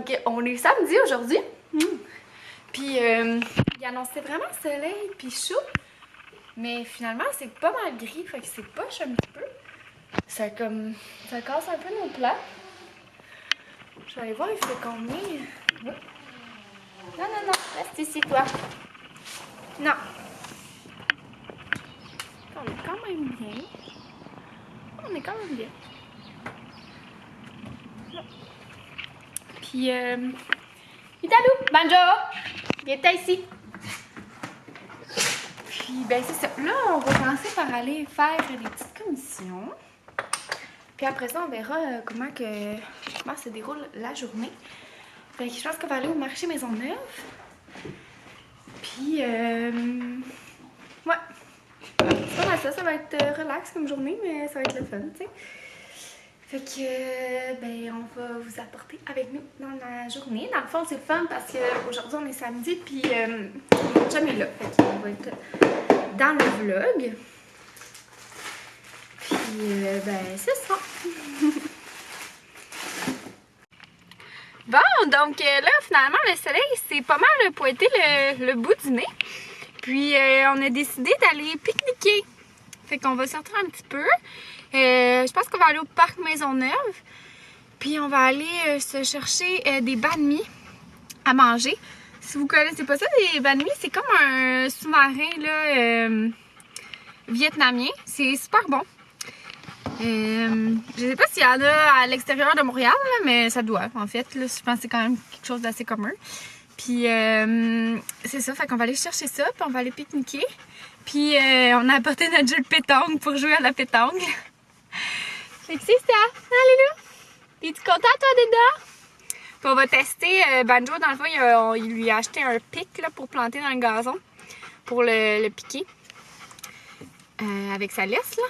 Donc, on est samedi aujourd'hui. Puis, il annonçait vraiment soleil puis chaud. Mais finalement, c'est pas mal gris, fait que c'est poche un petit peu. Ça casse un peu nos plans. Je vais aller voir, il fait combien. Oui. Non, reste ici, toi. Non. On est quand même bien. On est quand même bien. Puis, Italou, Banjo, viens ici. Puis, ben c'est ça. Là, on va commencer par aller faire des petites commissions. Puis après ça, on verra comment se déroule la journée. Fait que je pense qu'on va aller au marché Maisonneuve. Puis, ouais. C'est pas mal ça. Ça va être relax comme journée, mais ça va être le fun, tu sais. Fait que, ben, on va vous apporter avec nous dans la journée. Dans le fond, c'est le fun parce qu'aujourd'hui, on est samedi, puis mon chum est là. Fait qu'il va être dans le vlog. Puis, ben, c'est ça. Bon, donc là, finalement, le soleil, c'est pas mal pointé le bout du nez. Puis, on a décidé d'aller pique-niquer. Fait qu'on va sortir un petit peu. Je pense qu'on va aller au parc Maisonneuve. Puis, on va aller se chercher des banh mi à manger. Si vous connaissez pas ça, des banh mi, c'est comme un sous-marin là, vietnamien. C'est super bon. Je sais pas s'il y en a à l'extérieur de Montréal, là, mais ça doit, en fait. Là, je pense que c'est quand même quelque chose d'assez commun. Puis, c'est ça, fait qu'on va aller chercher ça, puis on va aller pique-niquer. Puis, on a apporté notre jeu de pétanque pour jouer à la pétanque. Fait que c'est ça. Allez là! Es-tu content, toi, dedans? Puis, on va tester. Banjo, dans le fond, il lui a acheté un pic là, pour planter dans le gazon, pour le piquer. Avec sa laisse, là.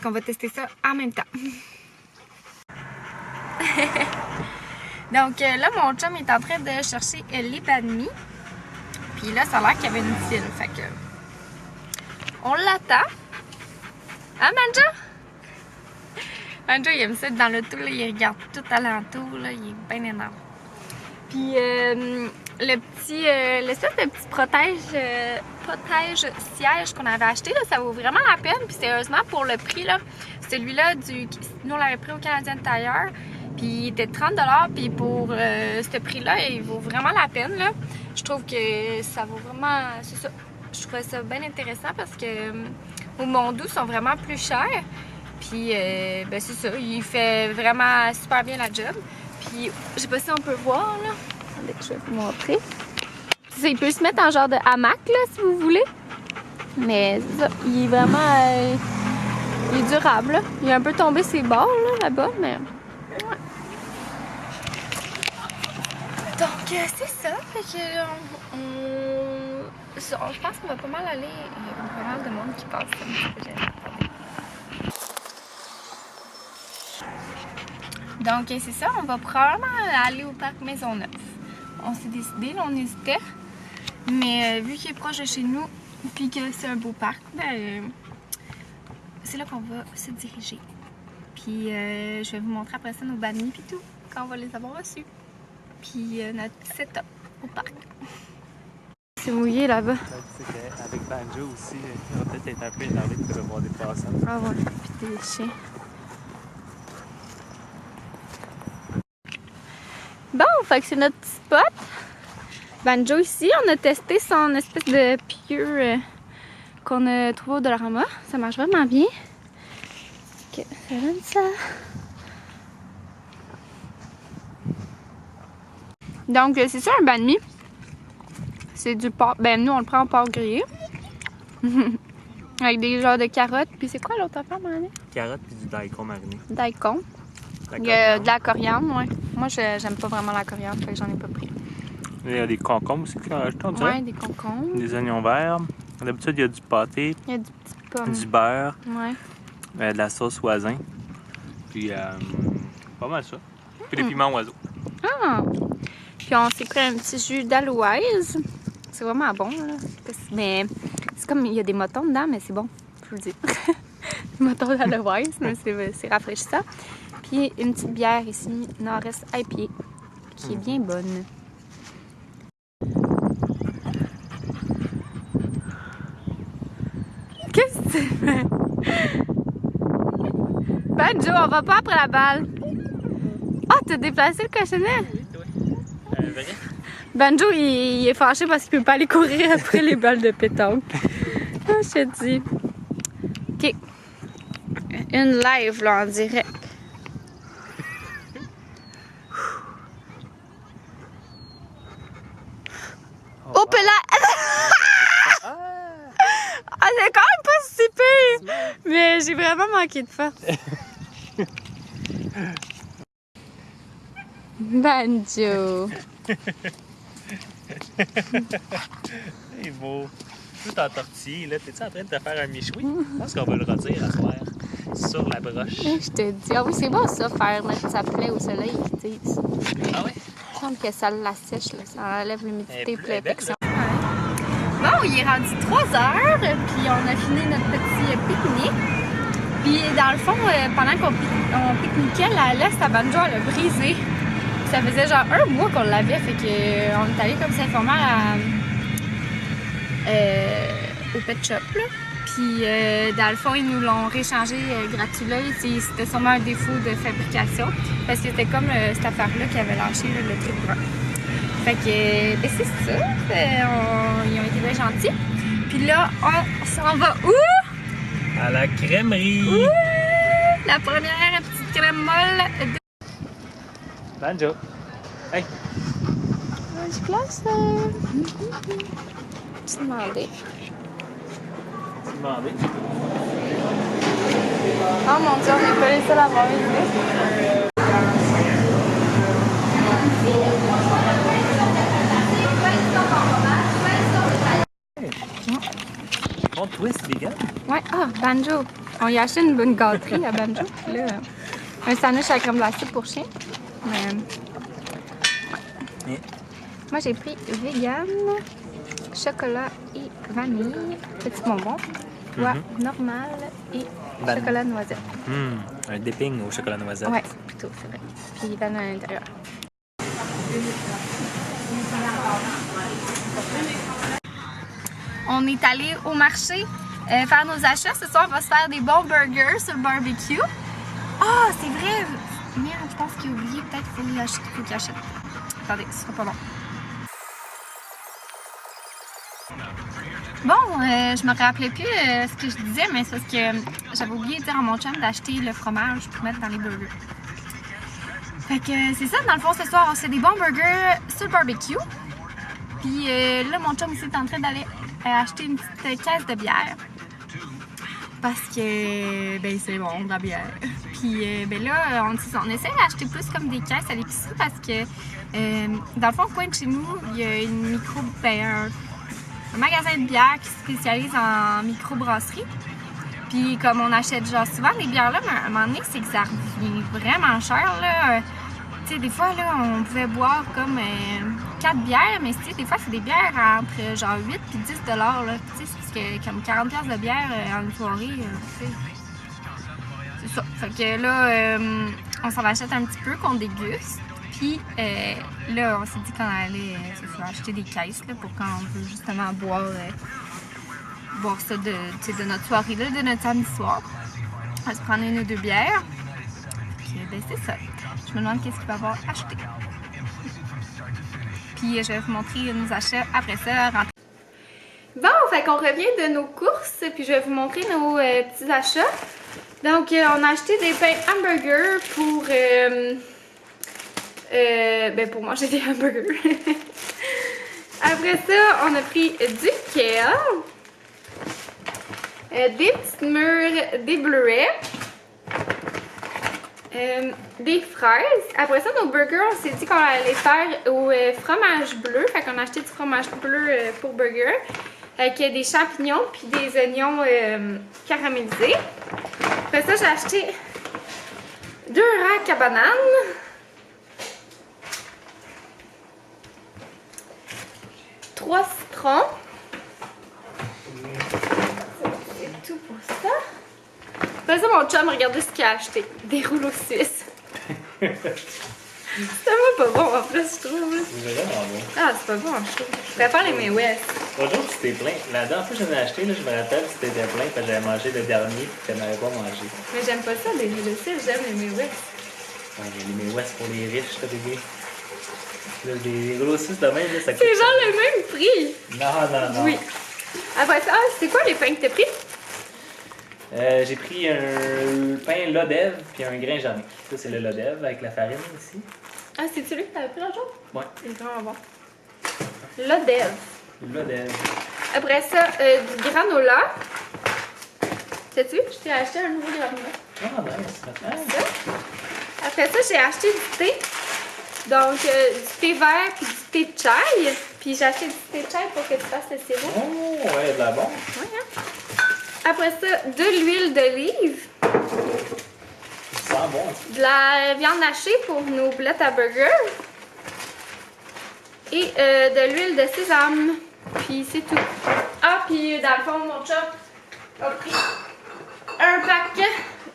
Qu'on va tester ça en même temps. Donc là, mon chum est en train de chercher les banh mi. Puis là, ça a l'air qu'il y avait une file. Fait que on l'attend. Hein, Banjo? Banjo, il aime ça être dans l'auto, là. Il regarde tout alentour, là. Il est bien énorme. Puis l'espèce de petit protège-siège qu'on avait acheté, là, ça vaut vraiment la peine. Puis sérieusement, pour le prix, là, celui-là, nous on l'avait pris au Canadian Tire, puis il était 30$. Puis pour ce prix-là, il vaut vraiment la peine, là. Je trouve que ça vaut vraiment... C'est ça. Je trouvais ça bien intéressant parce que au Mondou, ils sont vraiment plus chers. Puis, ben c'est ça. Il fait vraiment super bien la job. Puis, je sais pas si on peut voir, là. Attendez, je vais vous montrer. Il peut se mettre en genre de hamac, là, si vous voulez. Mais c'est ça, il est vraiment... il est durable, là. Il est un peu tombé ses bords, là-bas, mais... Ouais. Donc, c'est ça. Fait que je pense qu'on va pas mal aller... Il y a pas mal de monde qui passe. Donc, c'est ça. On va probablement aller au parc Maisonneuve. On s'est décidé, là, on hésitait. Mais vu qu'il est proche de chez nous, puis que c'est un beau parc, ben, c'est là qu'on va se diriger. Puis je vais vous montrer après ça nos banh mi puis tout, quand on va les avoir reçus. Puis notre setup au parc. C'est mouillé là-bas. Avec Banjo aussi, il va peut-être être un peu énervé de revoir des passants. Ah ouais, puis des chiens. Bon, fait que c'est notre petit spot. Banjo ici, on a testé son espèce de pieu qu'on a trouvé au Dollarama. Ça marche vraiment bien. Ok, ça donne ça. Donc, c'est ça un banh mi. C'est du porc. Ben, nous, on le prend en porc grillé. Avec des genres de carottes. Puis, c'est quoi l'autre affaire, Mané? Carottes puis du daikon mariné. Daikon. De la coriandre, ouais. Moi, j'aime pas vraiment la coriandre, fait que j'en ai pas pris. Il y a des concombres aussi qu'on a rajouté, on dirait. Ouais, des concombres. Des oignons verts. D'habitude, il y a du pâté. Il y a du petit pomme. Du beurre. Ouais. De la sauce oisin. Puis, pas mal ça. Puis des piments oiseaux. Ah! Puis on s'est pris un petit jus d'aloès. C'est vraiment bon, là. Mais c'est comme, il y a des motons dedans, mais c'est bon, je vous le dis. Des motons d'aloès, mais c'est rafraîchissant. Puis une petite bière ici, Nord-Est IPA, qui est bien bonne. Qu'est-ce que tu fais? Banjo, on va pas après la balle. Ah, t'as déplacé le cochonnet? Oui, toi. Vrai? Banjo, il est fâché parce qu'il peut pas aller courir après les balles de pétanque. Ah, je te dis. OK. Une live, là, en direct. Hop là! Ah, c'est quand même pas si pire! Mais j'ai vraiment manqué de force. Banjo! C'est beau. Tout en tortille, là. T'es-tu en train de te faire un michoui? Je pense qu'on va le rôtir à soir. Sur la broche. Je te dis. Ah oui, c'est bon ça, faire mettre sa plaie au soleil, qu'ils disent. Ah ouais? Il semble que ça la sèche, là. Ça enlève l'humidité et l'infection. Bon, il est rendu 3h, puis on a fini notre petit pique-nique. Puis dans le fond, pendant qu'on pique-niquait, la laisse à Banjo, elle a brisé. Ça faisait genre 1 mois qu'on l'avait, fait que on est allé comme s'informer au pet shop, là. Puis dans le fond, ils nous l'ont réchangé gratuit là. C'était sûrement un défaut de fabrication, parce que c'était comme cette affaire-là qui avait lâché là, le truc brun. Fait que, ben c'est ça. Ils ont été bien gentils. Puis là, on s'en va où? À la crèmerie! Ouh! La première petite crème molle de... Banjo! Hey! Je place ça. Tu demandais. Tu demandais? Oh mon Dieu, on n'est pas les seuls à avoir une idée. Bon twist, les gars! Ouais, ah, Banjo. On y a acheté une bonne gâterie à Banjo. Puis là, un sandwich à la crème glacée pour chien. Mais... Yeah. Moi, j'ai pris vegan, chocolat et vanille, petit bonbon, toi, normal et chocolat noisette. Un dipping au chocolat noisette. Ouais, plutôt, c'est vrai. Puis vanille à l'intérieur. On est allé au marché faire nos achats. Ce soir, on va se faire des bons burgers sur le barbecue. Ah, c'est vrai! Merde, je pense qu'il a oublié. Peut-être qu'il faut qu'il achète. Attendez, ce sera pas bon. Bon, je me rappelais plus ce que je disais, mais c'est parce que j'avais oublié de dire à mon chum d'acheter le fromage pour mettre dans les burgers. Fait que c'est ça, dans le fond, ce soir, on se fait des bons burgers sur le barbecue. Puis là, mon chum aussi est en train d'aller acheter une petite caisse de bière. Parce que, ben, c'est bon, de la bière. Puis, ben là, on essaie d'acheter plus comme des caisses à l'épicerie parce que, dans le fond, au coin de chez nous, il y a une un magasin de bière qui se spécialise en microbrasserie. Puis, comme on achète genre souvent des bières là, mais à un moment donné, c'est que ça revient vraiment cher, là. Tu sais, des fois, là, on pouvait boire comme 4 bières, mais tu sais, des fois, c'est des bières entre genre 8 et 10 $, là. Tu sais, c'est parce que comme 40 $ de bière en une soirée, tu sais, c'est ça. Fait que là, on s'en achète un petit peu, qu'on déguste. Puis là, on s'est dit qu'on allait acheter des caisses là, pour quand on veut justement boire ça de notre soirée, là, de notre samedi soir. On va se prendre 1 ou 2 bières. Puis ben, c'est ça. Je me demande qu'est-ce qu'il va avoir acheté. Puis je vais vous montrer nos achats après ça. Bon, fait qu'on revient de nos courses, puis je vais vous montrer nos petits achats. Donc, on a acheté des pains hamburgers pour... ben pour manger des hamburgers. Après ça, on a pris du kale, des petites mûres, des bleuets, des fraises. Après ça, nos burgers, on s'est dit qu'on allait faire au fromage bleu. Fait qu'on a acheté du fromage bleu pour burger, avec des champignons puis des oignons caramélisés. Après ça, j'ai acheté 2 racks à bananes. Trois citrons. C'est tout pour ça. Après ça, mon chum, regardez ce qu'il a acheté. Des rouleaux suisses. C'est tellement pas bon en plus, je trouve. C'est vraiment bon. Ah, c'est pas bon, je trouve. Je préfère les May West. L'autre jour, tu t'es plein. La dernière fois que j'en ai acheté, là, je me rappelle, tu t'étais plein parce que j'avais mangé le dernier et que tu n'avais pas mangé. Mais j'aime pas ça, les May j'aime les May West. Ouais, les May West pour les riches, t'as bébé. Là, des grossistes de même, là, ça coûte. C'est genre le même prix. Non. Oui. Après ça, c'est quoi les pains que t'as pris? J'ai pris un pain Lodev puis un grain Jannick. Ça, c'est le Lodev avec la farine ici. Ah, c'est celui que t'avais pris l'autre jour? Ouais. Il est vraiment bon. Lodev. Lodev. Après ça, du granola. Sais-tu? Je t'ai acheté un nouveau granola. Ah, nice. Ça. Après ça, j'ai acheté du thé. Donc, du thé vert puis du thé de chai. Puis j'ai acheté du thé de chai pour que tu fasses le sirop. Oh, ouais, de la bon. Ouais, hein? Après ça, de l'huile d'olive. Ça sent bon. De la viande hachée pour nos boulettes à burger. Et de l'huile de sésame. Puis c'est tout. Ah, puis dans le fond, mon chum a pris un pack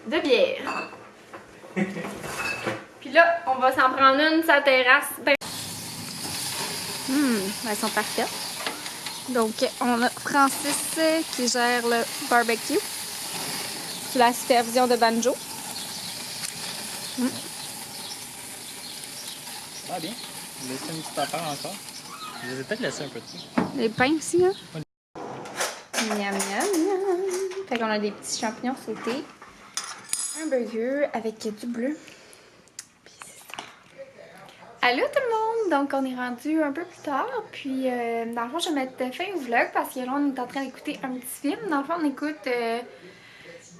de bière. Puis là, on va s'en prendre une sur la terrasse. Elles sont parfaites. Donc, on a Francis qui gère le barbecue sous la supervision de Banjo. Ah, bien. Laissez une petite affaire encore. Je vais peut-être laisser un peu de tout. Les pains aussi, hein? Miam, miam, miam. Fait qu'on a des petits champignons sautés. Un burger avec du bleu. Puis c'est ça. Allô tout le monde! Donc on est rendu un peu plus tard. Puis dans le fond, je vais mettre fin au vlog parce que là, on est en train d'écouter un petit film. Dans le fond, on écoute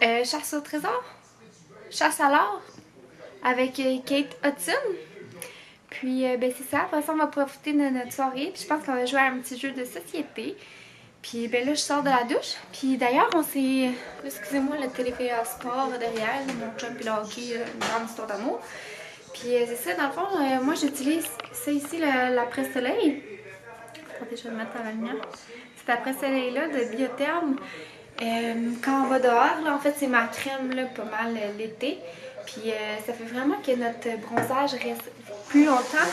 Chasse au trésor. Chasse à l'or. Avec Kate Hudson. Puis, ben c'est ça. Après ça, on va profiter de notre soirée. Puis, je pense qu'on va jouer à un petit jeu de société. Puis, ben là, je sors de la douche. Puis, d'ailleurs, on s'est... Excusez-moi, le téléphérique sport derrière. Mon chum puis le hockey, une grande histoire d'amour. Puis, c'est ça. Dans le fond, moi, j'utilise ça ici, la presse-soleil. Attendez, je vais le mettre à la lumière. C'est la presse-soleil-là de Biotherme. Quand on va dehors, là, en fait, c'est ma crème, là, pas mal l'été. Puis ça fait vraiment que notre bronzage reste plus longtemps.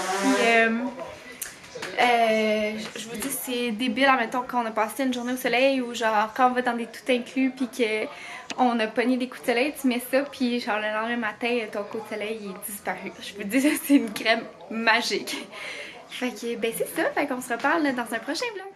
Puis je vous dis, c'est débile, admettons, quand on a passé une journée au soleil ou genre quand on va dans des tout inclus puis qu'on a pogné des coups de soleil, tu mets ça puis genre le lendemain matin, ton coup de soleil il est disparu. Je vous dis, c'est une crème magique. Fait que ben c'est ça, fait qu'on se reparle dans un prochain vlog.